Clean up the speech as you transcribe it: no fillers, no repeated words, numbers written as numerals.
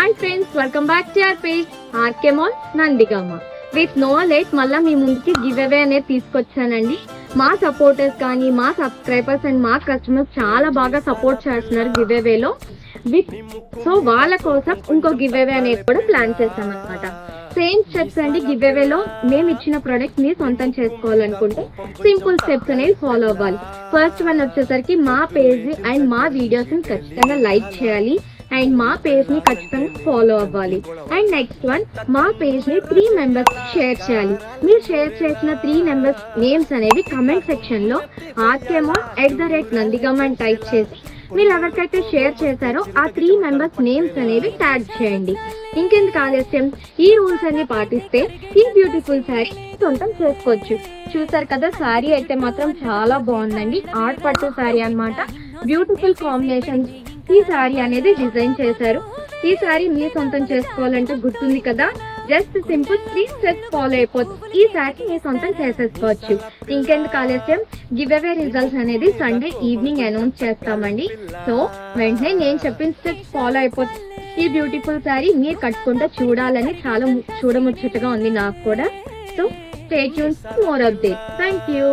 Hi friends, welcome back to our page RK mall Nandigama. With no late మళ్ళీ మీ ముందుకి give away అనేది తీసుకొచ్చానండి. మా సపోర్టర్స్ కానీ మా సబ్స్క్రైబర్స్ అండ్ మా కస్టమర్స్ చాలా బాగా సపోర్ట్ చేస్తున్నారు గివ్ అవేలో. సో వాళ్ళ కోసం ఇంకో గివ్ అవే అనేది కూడా ప్లాన్ చేస్తాం అనమాట. సేమ్ స్టెప్స్ అండి. గివ్ అవేలో మేము ఇచ్చిన ప్రొడక్ట్ ని సొంతం చేసుకోవాలనుకుంటే సింపుల్ స్టెప్స్ అనేవి ఫాలో అవ్వాలి. ఫస్ట్ వన్ వచ్చేసరికి మా పేజ్ అండ్ మా వీడియోస్ ని ఖచ్చితంగా లైక్ చేయాలి అండ్ మా పేజ్ ని ఖచ్చితంగా ఫాలో అవ్వాలి. అండ్ నెక్స్ట్ వన్, మా పేజ్ ని 3 మెంబర్స్ షేర్ చేయాలి. మీరు షేర్ చేసిన 3 మెంబర్స్ నేమ్స్ అనేవి కమెంట్ సెక్షన్ లో @నందిగామ అని టైప్ చేసి మీరు ఎవరికైతే షేర్ చేశారో ఆ 3 మెంబర్స్ నేమ్స్ అనేవి ట్యాగ్ చేయండి. ఇంకెందుకు ఆలస్యం, ఈ రూల్స్ అన్ని పాటిస్తే ఈ బ్యూటిఫుల్ శారీ సొంతం చేసుకోవచ్చు. చూసారు కదా, శారీ అయితే మాత్రం చాలా బాగుందండి. ఆర్ట్ పట్టు శారీ అన్నమాట. బ్యూటిఫుల్ కాంబినేషన్ ఈ శారీ అనేది డిజైన్ చేశారు. ఈ శారీ మీరు సొంతం చేసుకోవాలంటే గుర్తుంది కదా, జస్ట్ సింపుల్ 3 స్టెప్స్ ఫాలో అయిపోతుంది. ఈ శారీ మీరు సొంతం చేసేసుకోవచ్చు. ఇంకెందుకు ఆలస్యం, గివ్ అవే రిజల్ట్స్ అనేది సండే ఈవినింగ్ అనౌన్స్ చేస్తామండి. సో వెంటనే నేను చెప్పిన స్టెప్స్ ఫాలో అయిపోతుంది. ఈ బ్యూటిఫుల్ శారీ మీరు కట్టుకుంటే చూడాలని చాలా చూడముచ్చటగా ఉంది నాకు కూడా. So stay tune for more updates. Thank you.